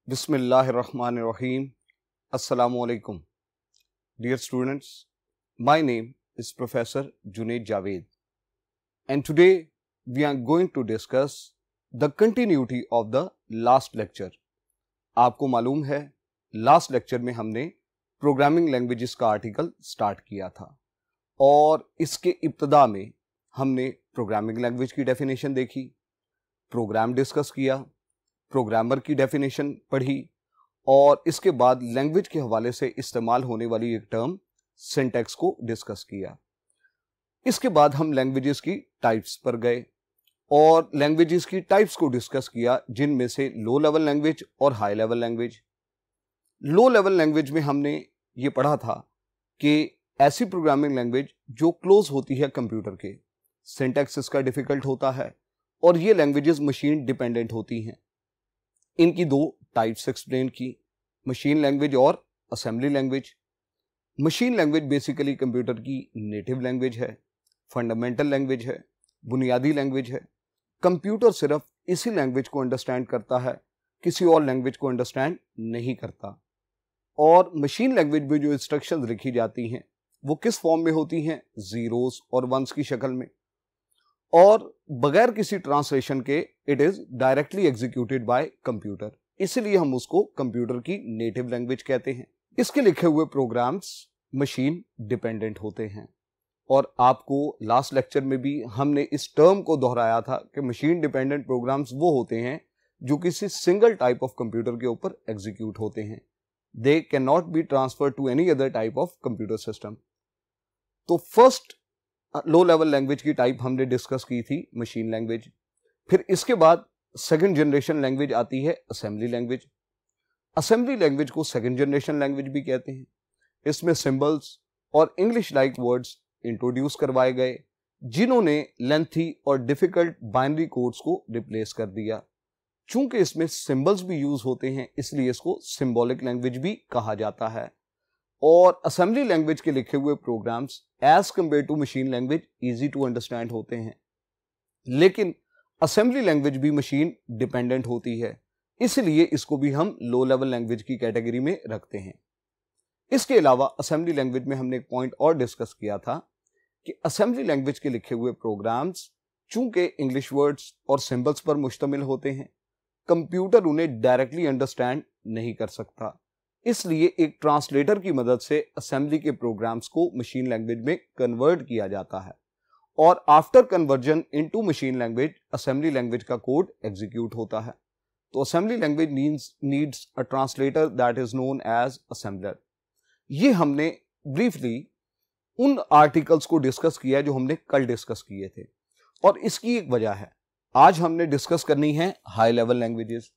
Bismillahirrahmanirrahim. Assalamu alaikum. Dear students, my name is Professor Junaid Javed, and today we are going to discuss the continuity of the last lecture. आपको मालूम है last lecture में हमने programming languages का article start किया था और इसके इब्तिदा में हमने प्रोग्रामिंग लैंग्वेज की डेफिनेशन देखी, प्रोग्राम डिस्कस किया, प्रोग्रामर की डेफिनेशन पढ़ी और इसके बाद लैंग्वेज के हवाले से इस्तेमाल होने वाली एक टर्म सिंटैक्स को डिस्कस किया। इसके बाद हम लैंग्वेजेस की टाइप्स पर गए और लैंग्वेजेस की टाइप्स को डिस्कस किया, जिनमें से लो लेवल लैंग्वेज और हाई लेवल लैंग्वेज। लो लेवल लैंग्वेज में हमने ये पढ़ा था कि ऐसी प्रोग्रामिंग लैंग्वेज जो क्लोज होती है कंप्यूटर के, सिंटैक्स इसका डिफिकल्ट होता है और ये लैंग्वेजेस मशीन डिपेंडेंट होती हैं। इनकी दो टाइप्स एक्सप्लेन की, मशीन लैंग्वेज और assembly language. Machine language basically computer की नेटिव लैंग्वेज है, फंडामेंटल लैंग्वेज है, बुनियादी लैंग्वेज है। कंप्यूटर सिर्फ इसी लैंग्वेज को अंडरस्टैंड करता है, किसी और लैंग्वेज को अंडरस्टैंड नहीं करता। और मशीन लैंग्वेज में जो इंस्ट्रक्शंस लिखी जाती हैं वो किस फॉर्म में होती हैं? जीरोस और वंस की शक्ल में, और बगैर किसी ट्रांसलेशन के it is directly executed by computer, इसलिए हम उसको कंप्यूटर की नेटिव लैंग्वेज कहते हैं। इसके लिखे हुए प्रोग्राम्स मशीन डिपेंडेंट होते हैं और आपको लास्ट लेक्चर में भी हमने इस टर्म को दोहराया था कि मशीन डिपेंडेंट प्रोग्राम्स वो होते हैं जो किसी सिंगल टाइप ऑफ कंप्यूटर के ऊपर एग्जीक्यूट होते हैं। They can not be transfer to any other type of computer system. तो फर्स्ट लो लेवल लैंग्वेज की टाइप हमने डिस्कस की थी मशीन लैंग्वेज। फिर इसके बाद सेकंड जनरेशन लैंग्वेज आती है असेंबली लैंग्वेज। असेंबली लैंग्वेज को सेकंड जनरेशन लैंग्वेज भी कहते हैं। इसमें सिंबल्स और इंग्लिश लाइक वर्ड्स इंट्रोड्यूस करवाए गए, जिन्होंने लेंथी और डिफिकल्ट बाइनरी कोड्स को रिप्लेस कर दिया। चूंकि इसमें सिंबल्स भी यूज होते हैं, इसलिए इसको सिंबॉलिक लैंग्वेज भी कहा जाता है। और असेंबली लैंग्वेज के लिखे हुए programs as compare to machine language easy to understand होते हैं, लेकिन असेंबली लैंग्वेज भी मशीन डिपेंडेंट होती है, इसलिए इसको भी हम लो लेवल लैंग्वेज की कैटेगरी में रखते हैं। इसके अलावा असेंबली लैंग्वेज में हमने एक पॉइंट और डिस्कस किया था कि असेंबली लैंग्वेज के लिखे हुए प्रोग्राम्स चूंकि इंग्लिश वर्ड्स और सिंबल्स पर मुश्तमिल होते हैं, कंप्यूटर उन्हें डायरेक्टली अंडरस्टैंड नहीं कर सकता, इसलिए एक ट्रांसलेटर की मदद से असेंबली के प्रोग्राम्स को मशीन लैंग्वेज में कन्वर्ट किया जाता है और after conversion into machine language assembly language का कोड एग्जीक्यूट होता है। तो assembly language needs a translator that is known as assembler. ये हमने ब्रीफली उन आर्टिकल्स को डिस्कस किया जो हमने कल डिस्कस किए थे, और इसकी एक वजह है, आज हमने डिस्कस करनी है हाई लेवल लैंग्वेजेस।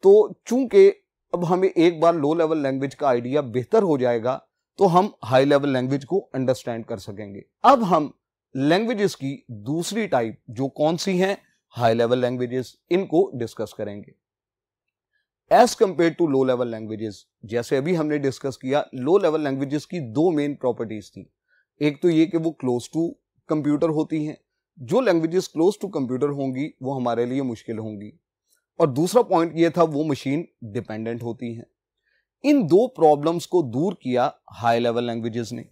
तो चूंकि अब हमें एक बार लो लेवल लैंग्वेज का आइडिया बेहतर हो जाएगा तो हम हाई लेवल लैंग्वेज को अंडरस्टैंड कर सकेंगे। अब हम लैंग्वेजेस की दूसरी टाइप जो कौन सी हैं, हाई लेवल लैंग्वेजेस, इनको डिस्कस करेंगे। As compare to low level languages, जैसे अभी हमने डिस्कस किया, लो लेवल लैंग्वेजेस की दो मेन प्रॉपर्टीज थी। एक तो ये कि वो क्लोज टू कंप्यूटर होती हैं, जो लैंग्वेजेस क्लोज टू कंप्यूटर होंगी वो हमारे लिए मुश्किल होंगी, और दूसरा पॉइंट ये था वो मशीन डिपेंडेंट होती हैं। इन दो प्रॉब्लम्स को दूर किया हाई लेवल लैंग्वेजेस ने।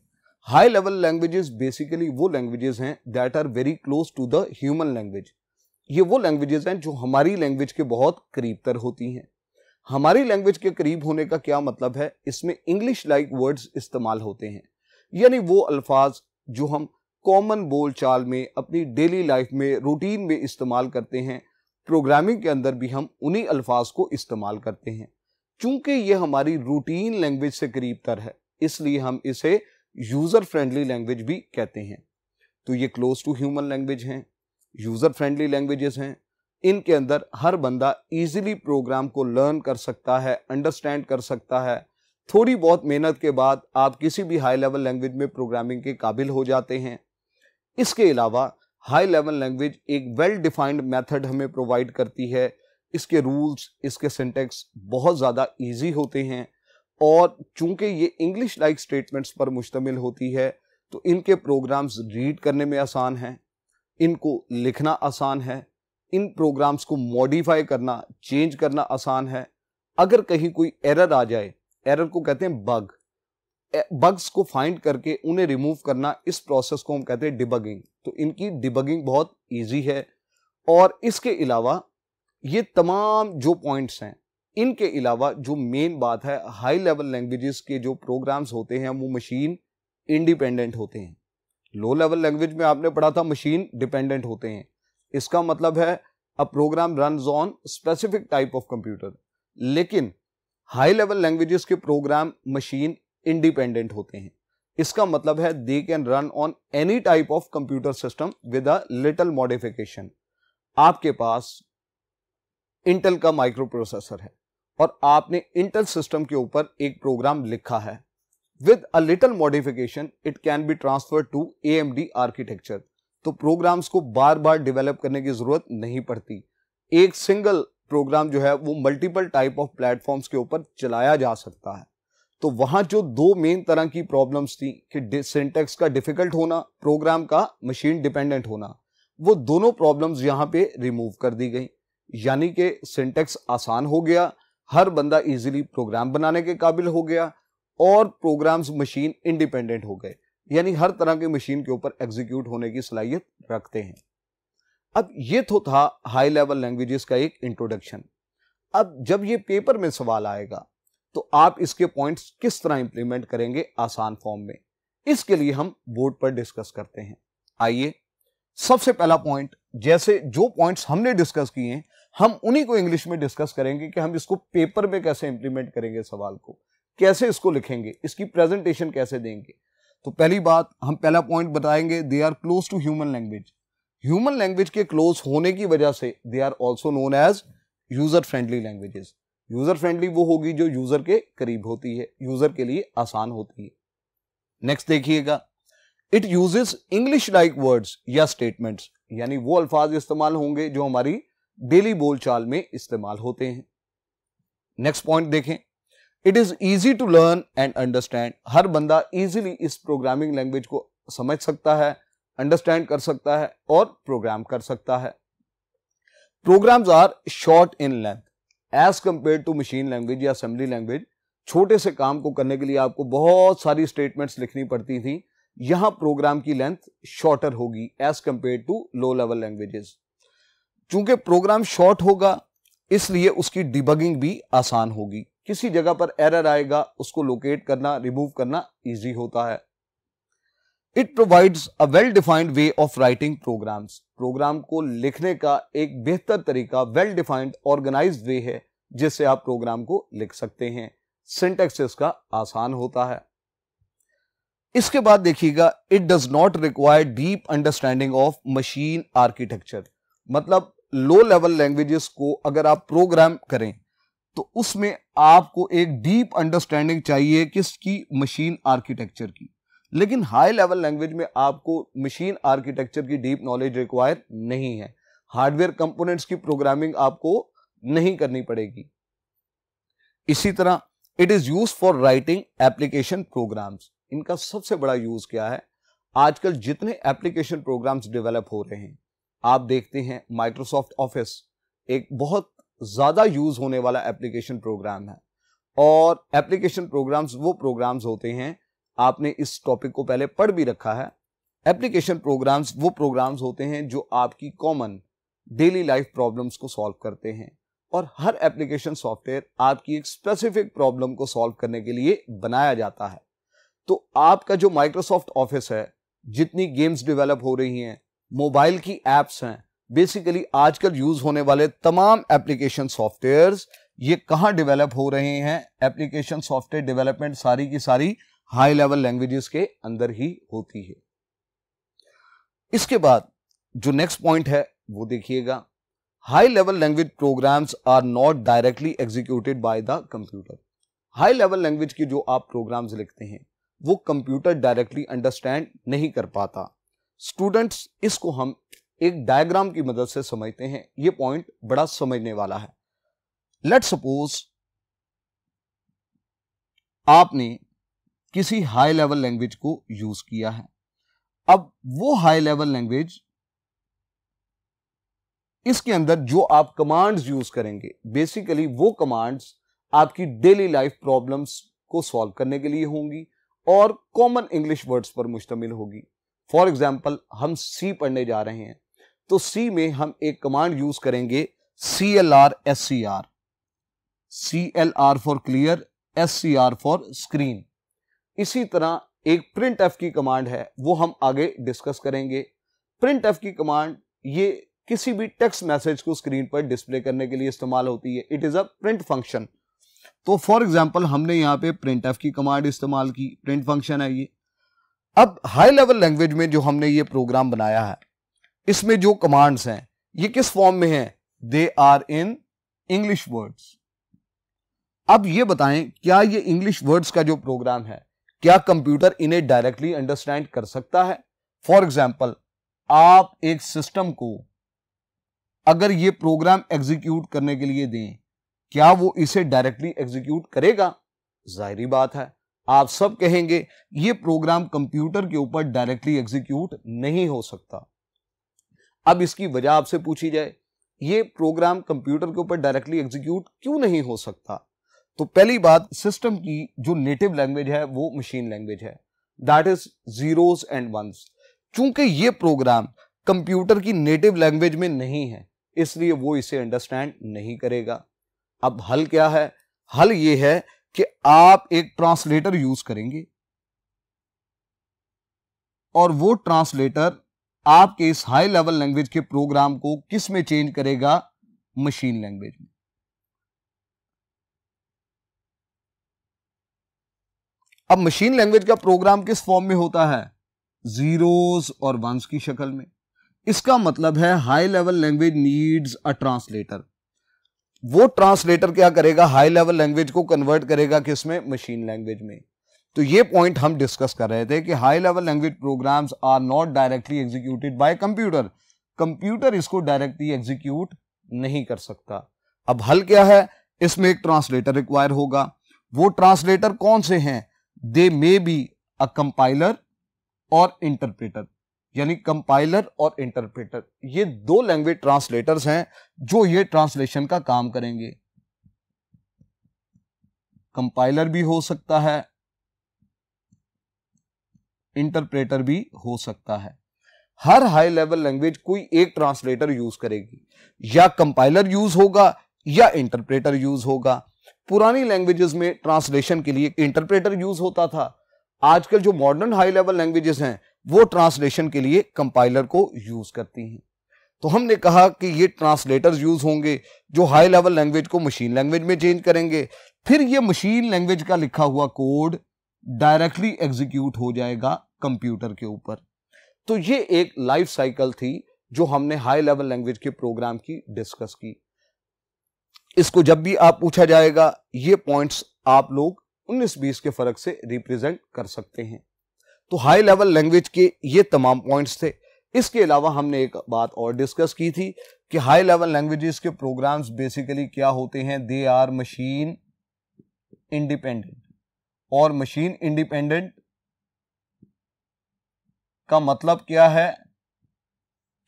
हाई लेवल लैंग्वेजेस बेसिकली वो लैंग्वेजेस हैं that are very close to the human language. ये वो लैंग्वेजेस हैं जो हमारी लैंग्वेज के बहुत करीब तर होती हैं। हमारी लैंग्वेज के करीब होने का क्या मतलब है? इसमें इंग्लिश लाइक वर्ड्स इस्तेमाल होते हैं, यानी वो अल्फाज जो हम कॉमन बोल चाल में अपनी डेली लाइफ में रूटीन में इस्तेमाल करते हैं, प्रोग्रामिंग के अंदर भी हम उन्हीं अल्फाज को इस्तेमाल करते हैं। चूंकि ये हमारी रूटीन लैंग्वेज से करीब तर है, इसलिए हम इसे यूजर फ्रेंडली लैंग्वेज भी कहते हैं। तो ये क्लोज टू ह्यूमन लैंग्वेज हैं, यूजर फ्रेंडली लैंग्वेजेस हैं। इनके अंदर हर बंदा इजीली प्रोग्राम को लर्न कर सकता है, अंडरस्टैंड कर सकता है। थोड़ी बहुत मेहनत के बाद आप किसी भी हाई लेवल लैंग्वेज में प्रोग्रामिंग के काबिल हो जाते हैं। इसके अलावा हाई लेवल लैंग्वेज एक वेल डिफाइंड मेथड हमें प्रोवाइड करती है। इसके रूल्स, इसके सिंटैक्स बहुत ज़्यादा इजी होते हैं, और चूंकि ये इंग्लिश लाइक स्टेटमेंट्स पर मुश्तमिल होती है तो इनके प्रोग्राम्स रीड करने में आसान हैं, इनको लिखना आसान है, इन प्रोग्राम्स को मॉडिफाई करना, चेंज करना आसान है। अगर कहीं कोई एरर आ जाए, एरर को कहते हैं बग, बग्स को फाइंड करके उन्हें रिमूव करना, इस प्रोसेस को हम कहते हैं डिबगिंग। तो इनकी डिबगिंग बहुत इजी है। और इसके अलावा ये तमाम जो पॉइंट्स हैं, इनके अलावा जो मेन बात है, हाई लेवल लैंग्वेजेस के जो प्रोग्राम्स होते हैं वो मशीन इंडिपेंडेंट होते हैं। लो लेवल लैंग्वेज में आपने पढ़ा था मशीन डिपेंडेंट होते हैं। इसका मतलब है a program runs on specific type of computer. लेकिन हाई लेवल लैंग्वेजेस के प्रोग्राम मशीन इंडिपेंडेंट होते हैं। इसका मतलब है they can run on any type of computer system with a little modification. आपके पास इंटेल का माइक्रो प्रोसेसर है और आपने इंटेल सिस्टम के ऊपर एक प्रोग्राम लिखा है, with a little modification it can be transferred to AMD architecture. तो प्रोग्राम्स को बार बार डेवलप करने की जरूरत नहीं पड़ती। एक सिंगल प्रोग्राम जो है वो मल्टीपल टाइप ऑफ प्लेटफॉर्म्स के ऊपर चलाया जा सकता है। तो वहां जो दो मेन तरह की प्रॉब्लम्स थी कि सिंटैक्स का डिफिकल्ट होना, प्रोग्राम का मशीन डिपेंडेंट होना, वो दोनों प्रॉब्लम्स यहां पे रिमूव कर दी गई। यानी कि सिंटैक्स आसान हो गया, हर बंदा इजीली प्रोग्राम बनाने के काबिल हो गया और प्रोग्राम्स मशीन इंडिपेंडेंट हो गए, यानी हर तरह की मशीन के ऊपर एग्जीक्यूट होने की सलाहियत रखते हैं। अब ये तो था हाई लेवल लैंग्वेजेस का एक इंट्रोडक्शन। अब जब ये पेपर में सवाल आएगा तो आप इसके पॉइंट्स किस तरह इंप्लीमेंट करेंगे आसान फॉर्म में, इसके लिए हम बोर्ड पर डिस्कस करते हैं। आइए, सबसे पहला पॉइंट, जैसे जो पॉइंट्स हमने डिस्कस किए हैं हम उन्हीं को इंग्लिश में डिस्कस करेंगे कि हम इसको पेपर में कैसे इंप्लीमेंट करेंगे, सवाल को कैसे इसको लिखेंगे, इसकी प्रेजेंटेशन कैसे देंगे। तो पहली बात, हम पहला पॉइंट बताएंगे, they are close to human language. Human language के क्लोज होने की वजह से they are also known as user friendly languages. User friendly वो होगी जो यूजर के करीब होती है, यूजर के लिए आसान होती है। नेक्स्ट देखिएगा, it uses English like words या स्टेटमेंट्स, यानी वो अल्फाज इस्तेमाल होंगे जो हमारी डेली बोलचाल में इस्तेमाल होते हैं। नेक्स्ट पॉइंट देखें, it is easy to learn and understand. हर बंदा इजीली इस प्रोग्रामिंग लैंग्वेज को समझ सकता है, अंडरस्टैंड कर सकता है और प्रोग्राम कर सकता है। Programs are short in length as compare to machine language या असेंबली लैंग्वेज। छोटे से काम को करने के लिए आपको बहुत सारी स्टेटमेंट्स लिखनी पड़ती थी, यहां प्रोग्राम की लेंथ शॉर्टर होगी as compare to low level languages. चूंकि प्रोग्राम शॉर्ट होगा इसलिए उसकी डिबगिंग भी आसान होगी। किसी जगह पर एरर आएगा, उसको लोकेट करना, रिमूव करना इजी होता है। It provides a well defined way of writing programs. Program को लिखने का एक बेहतर तरीका, वेल डिफाइंड ऑर्गेनाइज्ड वे है जिससे आप प्रोग्राम को लिख सकते हैं। सिंटैक्स इसका आसान होता है। इसके बाद देखिएगा, it does not require deep understanding of machine architecture. मतलब लो लेवल लैंग्वेजेस को अगर आप प्रोग्राम करें तो उसमें आपको एक डीप अंडरस्टैंडिंग चाहिए किसकी, मशीन आर्किटेक्चर की। लेकिन हाई लेवल लैंग्वेज में आपको मशीन आर्किटेक्चर की डीप नॉलेज रिक्वायर नहीं है। हार्डवेयर कंपोनेंट्स की प्रोग्रामिंग आपको नहीं करनी पड़ेगी। इसी तरह it is use for writing application programs. इनका सबसे बड़ा यूज क्या है, आजकल जितने एप्लीकेशन प्रोग्राम्स डेवलप हो रहे हैं, आप देखते हैं माइक्रोसॉफ्ट ऑफिस एक बहुत ज्यादा यूज होने वाला एप्लीकेशन प्रोग्राम है। और एप्लीकेशन प्रोग्राम्स वो प्रोग्राम्स होते हैं, आपने इस टॉपिक को पहले पढ़ भी रखा है। एप्लीकेशन प्रोग्राम्स वो प्रोग्राम्स होते हैं जो आपकी कॉमन डेली लाइफ प्रॉब्लम्स को सॉल्व करते हैं। और हर एप्लीकेशन सॉफ्टवेयर आपकी एक स्पेसिफिक प्रॉब्लम को सॉल्व करने के लिए बनाया जाता है। तो आपका जो माइक्रोसॉफ्ट ऑफिस है, जितनी गेम्स डेवलप हो रही हैं, मोबाइल की एप्स हैं, बेसिकली आजकल यूज होने वाले तमाम एप्लीकेशन सॉफ्टवेयर्स ये कहां डेवलप हो रहे हैं, एप्लीकेशन सॉफ्टवेयर डेवलपमेंट सारी की सारी हाई लेवल लैंग्वेजेस के अंदर ही होती है। इसके बाद जो नेक्स्ट पॉइंट है वो देखिएगा, high level language programs are not directly executed by the computer. High level language की जो आप प्रोग्राम्स लिखते हैं वो कंप्यूटर डायरेक्टली अंडरस्टैंड नहीं कर पाता। स्टूडेंट्स, इसको हम एक डायग्राम की मदद से समझते हैं। ये पॉइंट बड़ा समझने वाला है। लेट्स सपोज आपने किसी हाई लेवल लैंग्वेज को यूज किया है। अब वो हाई लेवल लैंग्वेज, इसके अंदर जो आप कमांड्स यूज करेंगे, बेसिकली वो कमांड्स आपकी डेली लाइफ प्रॉब्लम्स को सॉल्व करने के लिए होंगी और कॉमन इंग्लिश वर्ड्स पर मुश्तमिल होगी। फॉर एग्जाम्पल, हम सी पढ़ने जा रहे हैं, तो सी में हम एक कमांड यूज करेंगे CLR SCR, CLR for clear, SCR for screen. इसी तरह एक प्रिंट एफ की कमांड है, वो हम आगे डिस्कस करेंगे। प्रिंट एफ की कमांड ये किसी भी टेक्स्ट मैसेज को स्क्रीन पर डिस्प्ले करने के लिए इस्तेमाल होती है। It is a print function. तो फॉर एग्जांपल हमने यहाँ पे प्रिंट एफ की कमांड इस्तेमाल की, प्रिंट फंक्शन है ये। अब हाई लेवल लैंग्वेज में जो हमने ये प्रोग्राम बनाया है, इसमें जो कमांड्स हैं ये किस फॉर्म में हैं? They are in English words. अब ये बताएं, क्या ये इंग्लिश वर्ड्स का जो प्रोग्राम है, क्या कंप्यूटर इन्हें डायरेक्टली अंडरस्टैंड कर सकता है? फॉर एग्जाम्पल, आप एक सिस्टम को अगर ये प्रोग्राम एग्जीक्यूट करने के लिए दें, क्या वो इसे डायरेक्टली एग्जीक्यूट करेगा? जाहिर बात है, आप सब कहेंगे ये प्रोग्राम कंप्यूटर के ऊपर डायरेक्टली एग्जीक्यूट नहीं हो सकता। अब इसकी वजह आपसे पूछी जाए, ये प्रोग्राम कंप्यूटर के ऊपर डायरेक्टली एग्जीक्यूट क्यों नहीं हो सकता? तो पहली बात, सिस्टम की जो नेटिव लैंग्वेज है वो मशीन लैंग्वेज है, that is zeros and ones. चूंकि ये प्रोग्राम कंप्यूटर की नेटिव लैंग्वेज में नहीं है, इसलिए वो इसे अंडरस्टैंड नहीं करेगा। अब हल क्या है? हल ये है कि आप एक ट्रांसलेटर यूज करेंगे और वो ट्रांसलेटर आपके इस हाई लेवल लैंग्वेज के प्रोग्राम को किस में चेंज करेगा? मशीन लैंग्वेज में। अब मशीन लैंग्वेज का प्रोग्राम किस फॉर्म में होता है? जीरोस और वंस की शक्ल में। इसका मतलब है high level language needs a translator. वो ट्रांसलेटर क्या करेगा? हाई लेवल लैंग्वेज को कन्वर्ट करेगा किसमें? मशीन लैंग्वेज में। तो ये पॉइंट हम डिस्कस कर रहे थे कि high level language programs are not directly executed by computer. Computer इसको डायरेक्टली एग्जीक्यूट नहीं कर सकता। अब हल क्या है? इसमें एक ट्रांसलेटर रिक्वायर होगा। वो ट्रांसलेटर कौन से हैं? दे मे बी अ कंपाइलर और इंटरप्रेटर, यानी कंपाइलर और इंटरप्रेटर, ये दो लैंग्वेज ट्रांसलेटर्स हैं जो ये ट्रांसलेशन का काम करेंगे। कंपाइलर भी हो सकता है, इंटरप्रेटर भी हो सकता है। हर हाई लेवल लैंग्वेज कोई एक ट्रांसलेटर यूज करेगी, या कंपाइलर यूज होगा या इंटरप्रेटर यूज होगा। पुरानी लैंग्वेजेस में ट्रांसलेशन के लिए इंटरप्रेटर यूज होता था। आजकल जो मॉडर्न हाई लेवल लैंग्वेजेस हैं वो ट्रांसलेशन के लिए कंपाइलर को यूज करती हैं। तो हमने कहा कि ये ट्रांसलेटर्स यूज होंगे जो हाई लेवल लैंग्वेज को मशीन लैंग्वेज में चेंज करेंगे। फिर ये मशीन लैंग्वेज का लिखा हुआ कोड डायरेक्टली एग्जीक्यूट हो जाएगा कंप्यूटर के ऊपर। तो ये एक लाइफ साइकिल थी जो हमने हाई लेवल लैंग्वेज के प्रोग्राम की डिस्कस की। इसको जब भी आप पूछा जाएगा, ये पॉइंट्स आप लोग 19-20 के फर्क से रिप्रेजेंट कर सकते हैं। तो हाई लेवल लैंग्वेज के ये तमाम पॉइंट्स थे। इसके अलावा हमने एक बात और डिस्कस की थी कि हाई लेवल लैंग्वेजेस के प्रोग्राम्स बेसिकली क्या होते हैं? They are machine independent. और मशीन इंडिपेंडेंट का मतलब क्या है?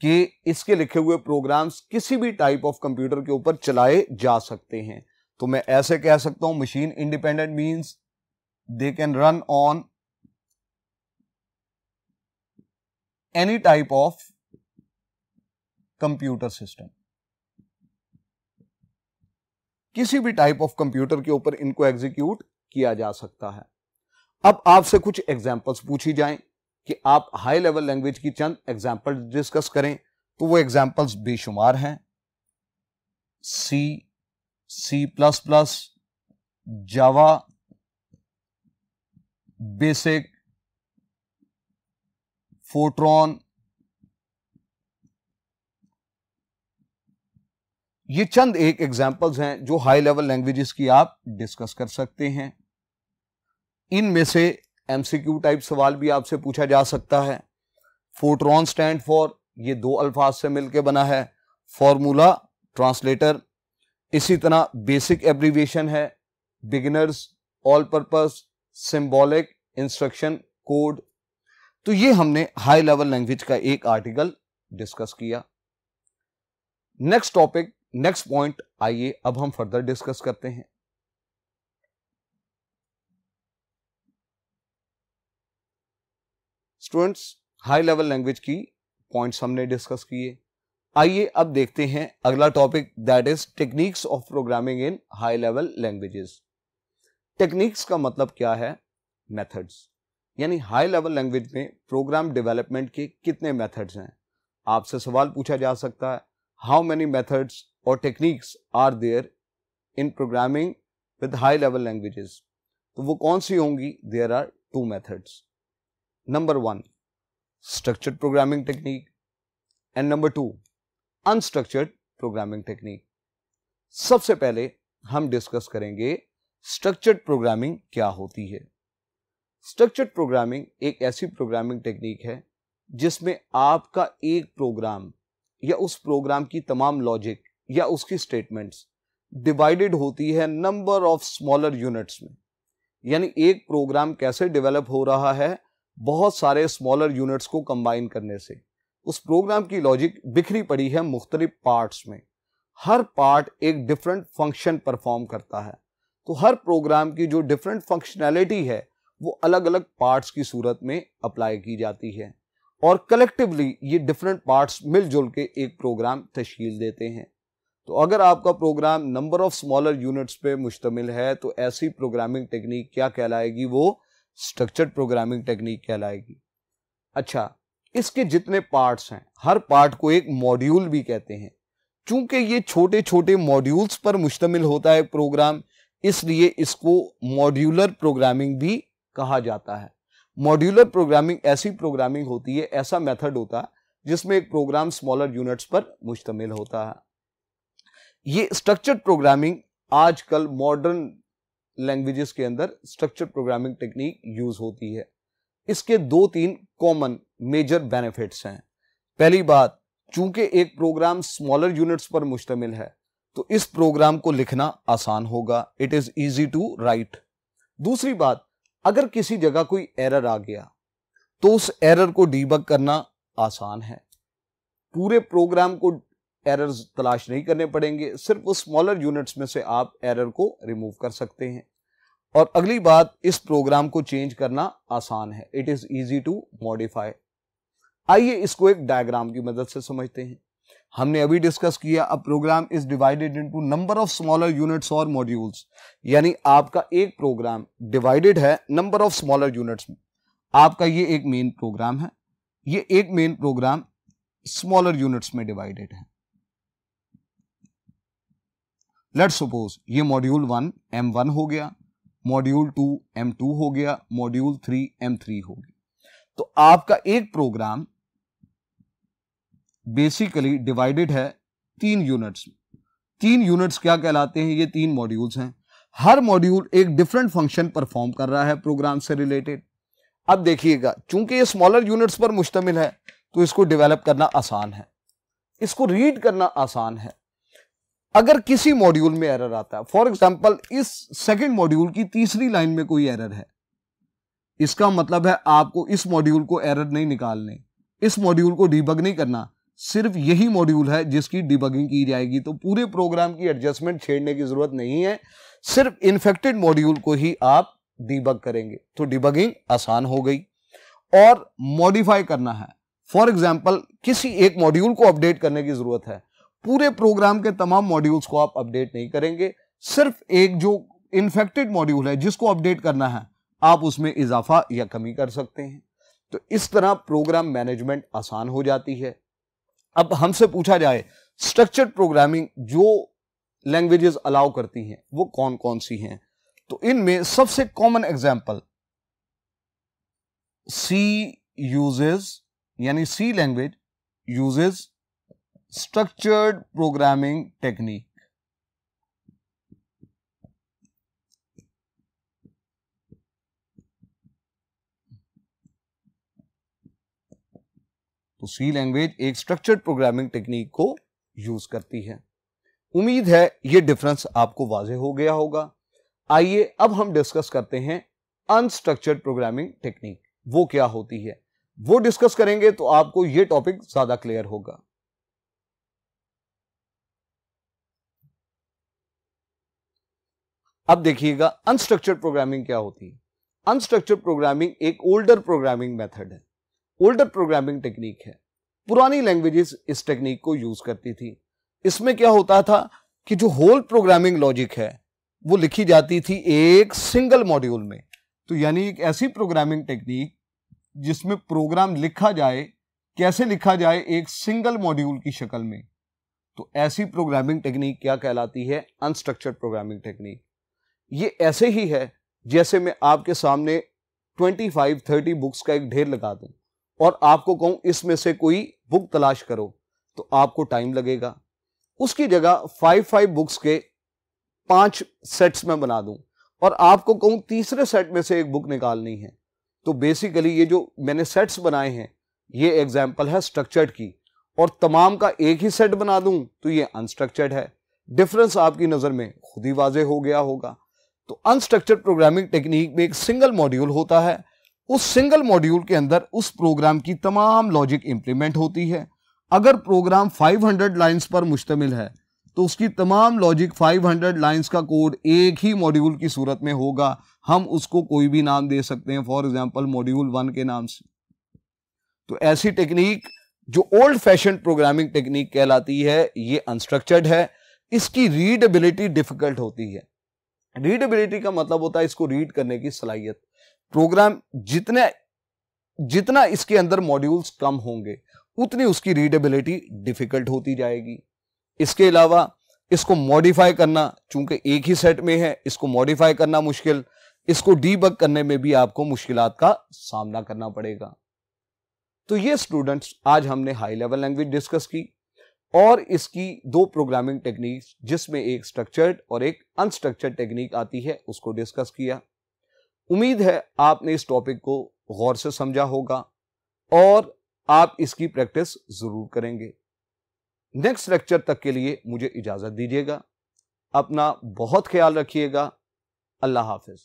कि इसके लिखे हुए प्रोग्राम्स किसी भी टाइप ऑफ कंप्यूटर के ऊपर चलाए जा सकते हैं। तो मैं ऐसे कह सकता हूं, machine independent means they can run on any type of computer system. किसी भी टाइप ऑफ कंप्यूटर के ऊपर इनको एग्जीक्यूट किया जा सकता है। अब आपसे कुछ एग्जांपल्स पूछी जाएं कि आप हाई लेवल लैंग्वेज की चंद एग्जांपल डिस्कस करें, तो वो एग्जांपल्स बेशुमार हैं। C++, जावा, बेसिक, फोर्ट्रॉन। ये चंद एक एग्जांपल्स हैं जो हाई लेवल लैंग्वेजेस की आप डिस्कस कर सकते हैं। इनमें से एमसीक्यू टाइप सवाल भी आपसे पूछा जा सकता है। फोर्ट्रॉन स्टैंड फॉर, ये दो अल्फाज से मिलकर बना है, फॉर्मूला ट्रांसलेटर। इसी तरह बेसिक एब्रीविएशन है, beginners, all purpose, symbolic, instruction, code. तो ये हमने हाई लेवल लैंग्वेज का एक आर्टिकल डिस्कस किया। नेक्स्ट टॉपिक, नेक्स्ट पॉइंट, आइए अब हम फर्दर डिस्कस करते हैं। स्टूडेंट्स, हाई लेवल लैंग्वेज की पॉइंट्स हमने डिस्कस किए। आइए अब देखते हैं अगला topic, that is techniques of programming in high level languages. Techniques का मतलब क्या है? मेथड्स। यानी हाई लेवल लैंग्वेज में प्रोग्राम डेवलपमेंट के कितने मेथड्स हैं। आपसे सवाल पूछा जा सकता है, हाउ मेनी मेथड्स और techniques are there in programming with high level languages. तो वो कौन सी होंगी? There are 2 methods. Number 1 structured programming technique and number 2 unstructured programming technique. सबसे पहले हम डिस्कस करेंगे स्ट्रक्चर्ड प्रोग्रामिंग क्या होती है। स्ट्रक्चर्ड प्रोग्रामिंग एक ऐसी प्रोग्रामिंग टेक्निक है जिसमें आपका एक प्रोग्राम या उस प्रोग्राम की तमाम लॉजिक या उसकी स्टेटमेंट्स डिवाइडेड होती है नंबर ऑफ स्मॉलर यूनिट्स में। यानी एक प्रोग्राम कैसे डेवलप हो रहा है? बहुत सारे स्मॉलर यूनिट्स को कंबाइन करने से। उस प्रोग्राम की लॉजिक बिखरी पड़ी है मुख्तलिफ पार्ट्स में। हर पार्ट एक डिफरेंट फंक्शन परफॉर्म करता है। तो हर प्रोग्राम की जो डिफरेंट फंक्शनैलिटी है वो अलग अलग पार्ट्स की सूरत में अप्लाई की जाती है और कलेक्टिवली ये डिफरेंट पार्ट्स मिलजुल के एक प्रोग्राम तश्कील देते हैं। तो अगर आपका program number of smaller units पे मुश्तमिल है तो ऐसी प्रोग्रामिंग टेक्निक क्या कहलाएगी? वो स्ट्रक्चर्ड प्रोग्रामिंग टेक्निक कहलाएगी। अच्छा, इसके जितने पार्ट्स हैं, हर पार्ट को एक मॉड्यूल भी कहते हैं। चूंकि ये छोटे छोटे मॉड्यूल्स पर मुश्तमिल होता है प्रोग्राम, इसलिए इसको मॉड्यूलर प्रोग्रामिंग भी कहा जाता है। मॉड्यूलर प्रोग्रामिंग ऐसी प्रोग्रामिंग होती है, ऐसा मेथड होता है जिसमें एक प्रोग्राम स्मॉलर यूनिट्स पर मुश्तमिल होता है। ये स्ट्रक्चर्ड प्रोग्रामिंग आजकल मॉडर्न लैंग्वेजेस के अंदर स्ट्रक्चर्ड प्रोग्रामिंग टेक्निक यूज होती है। इसके 2-3 कॉमन मेजर बेनिफिट्स हैं। पहली बात, चूंकि एक प्रोग्राम स्मॉलर यूनिट्स पर मुश्तमिल है तो इस प्रोग्राम को लिखना आसान होगा, it is easy to write. दूसरी बात, अगर किसी जगह कोई एरर आ गया तो उस एरर को डीबग करना आसान है। पूरे प्रोग्राम को एरर्स तलाश नहीं करने पड़ेंगे, सिर्फ उस स्मॉलर यूनिट्स में से आप एरर को रिमूव कर सकते हैं। और अगली बात, इस प्रोग्राम को चेंज करना आसान है, it is easy to modify. आइए इसको एक डायग्राम की मदद से समझते हैं। हमने अभी डिस्कस किया, a program is divided into number of smaller units और मॉड्यूल्स। यानी आपका एक प्रोग्राम डिवाइडेड है नंबर ऑफ स्मॉलर यूनिट्स में। आपका ये एक मेन प्रोग्राम है, ये एक मेन प्रोग्राम स्मॉलर यूनिट्स में डिवाइडेड है। लेट्स सपोज ये मॉड्यूल 1 M1 हो गया, मॉड्यूल 2 M2 हो गया, मॉड्यूल 3 M3 हो गया। तो आपका एक प्रोग्राम बेसिकली डिवाइडेड है 3 यूनिट्स में। 3 यूनिट्स क्या कहलाते हैं? ये 3 मॉड्यूल्स हैं। हर मॉड्यूल एक डिफरेंट फंक्शन परफॉर्म कर रहा है प्रोग्राम से रिलेटेड। अब देखिएगा, चूंकि ये स्मॉलर यूनिट्स पर मुश्तमिल है तो इसको डेवलप करना आसान है, इसको रीड करना आसान है। अगर किसी मॉड्यूल में एरर आता है, फॉर एग्जांपल इस सेकंड मॉड्यूल की तीसरी लाइन में कोई एरर है, इसका मतलब है आपको इस मॉड्यूल को एरर नहीं निकालने, इस मॉड्यूल को डीबग नहीं करना, सिर्फ यही मॉड्यूल है जिसकी डिबगिंग की जाएगी। तो पूरे प्रोग्राम की एडजस्टमेंट छेड़ने की जरूरत नहीं है, सिर्फ इन्फेक्टेड मॉड्यूल को ही आप डिबग करेंगे तो डिबगिंग आसान हो गई। और मॉडिफाई करना है, फॉर एग्जांपल किसी एक मॉड्यूल को अपडेट करने की जरूरत है, पूरे प्रोग्राम के तमाम मॉड्यूल्स को आप अपडेट नहीं करेंगे, सिर्फ एक जो इन्फेक्टेड मॉड्यूल है जिसको अपडेट करना है आप उसमें इजाफा या कमी कर सकते हैं। तो इस तरह प्रोग्राम मैनेजमेंट आसान हो जाती है। अब हमसे पूछा जाए स्ट्रक्चर्ड प्रोग्रामिंग जो लैंग्वेजेस अलाउ करती हैं वो कौन कौन सी हैं, तो इनमें सबसे कॉमन एग्जांपल सी यूजेस, यानी C language uses structured programming technique. तो सी लैंग्वेज एक स्ट्रक्चर्ड प्रोग्रामिंग टेक्निक को यूज करती है। उम्मीद है ये डिफरेंस आपको वाज़ेह हो गया होगा। आइए अब हम डिस्कस करते हैं अनस्ट्रक्चर्ड प्रोग्रामिंग टेक्निक, वो क्या होती है वो डिस्कस करेंगे तो आपको ये टॉपिक ज्यादा क्लियर होगा। अब देखिएगा अनस्ट्रक्चर्ड प्रोग्रामिंग क्या होती है। अनस्ट्रक्चर्ड प्रोग्रामिंग एक ओल्डर प्रोग्रामिंग मेथड है। ओल्डर प्रोग्रामिंग टेक्निक है। पुरानी लैंग्वेजेस इस टेक्निक को यूज करती थी। इसमें क्या होता था कि जो होल प्रोग्रामिंग लॉजिक है वो लिखी जाती थी एक सिंगल मॉड्यूल में। तो यानी एक ऐसी प्रोग्रामिंग टेक्निक जिसमें प्रोग्राम लिखा जाए, कैसे लिखा जाए, एक सिंगल मॉड्यूल की शक्ल में। तो ऐसी प्रोग्रामिंग टेक्निक क्या कहलाती है? Unstructured programming technique. ये ऐसे ही है जैसे मैं आपके सामने 25-30 बुक्स का एक ढेर लगा दूं और आपको कहूं इसमें से कोई बुक तलाश करो, तो आपको टाइम लगेगा। उसकी जगह 5 बुक्स के 5 सेट्स में बना दूं और आपको कहूं तीसरे सेट में से एक बुक निकालनी है, तो बेसिकली ये जो मैंने सेट्स बनाए हैं ये एग्जाम्पल है स्ट्रक्चर्ड की, और तमाम का एक ही सेट बना दूं तो ये अनस्ट्रक्चर्ड है। डिफरेंस आपकी नजर में खुद ही वाजे हो गया होगा। तो अनस्ट्रक्चर्ड प्रोग्रामिंग टेक्निक में एक सिंगल मॉड्यूल होता है। उस सिंगल मॉड्यूल के अंदर उस प्रोग्राम की तमाम लॉजिक इंप्लीमेंट होती है। अगर प्रोग्राम 500 लाइंस पर मुश्तमिल है तो उसकी तमाम लॉजिक 500 लाइंस का कोड एक ही मॉड्यूल की सूरत में होगा। हम उसको कोई भी नाम दे सकते हैं, फॉर एग्जांपल मॉड्यूल 1 के नाम से। तो ऐसी टेक्निक जो ओल्ड फैशन प्रोग्रामिंग टेक्निक कहलाती है, ये अनस्ट्रक्चर्ड है। इसकी रीडेबिलिटी डिफिकल्ट होती है। रीडेबिलिटी का मतलब होता है इसको रीड करने की सलाहियत। प्रोग्राम जितना इसके अंदर मॉड्यूल्स कम होंगे उतनी उसकी रीडेबिलिटी डिफिकल्ट होती जाएगी। इसके अलावा इसको मॉडिफाई करना, चूंकि एक ही सेट में है, इसको मॉडिफाई करना मुश्किल, इसको डीबग करने में भी आपको मुश्किलात का सामना करना पड़ेगा। तो ये स्टूडेंट्स, आज हमने हाई लेवल लैंग्वेज डिस्कस की और इसकी 2 प्रोग्रामिंग टेक्निक्स, जिसमें एक स्ट्रक्चर्ड और एक अनस्ट्रक्चर्ड टेक्निक आती है, उसको डिस्कस किया। उम्मीद है आपने इस टॉपिक को गौर से समझा होगा और आप इसकी प्रैक्टिस जरूर करेंगे। नेक्स्ट लेक्चर तक के लिए मुझे इजाजत दीजिएगा। अपना बहुत ख्याल रखिएगा। अल्लाह हाफिज।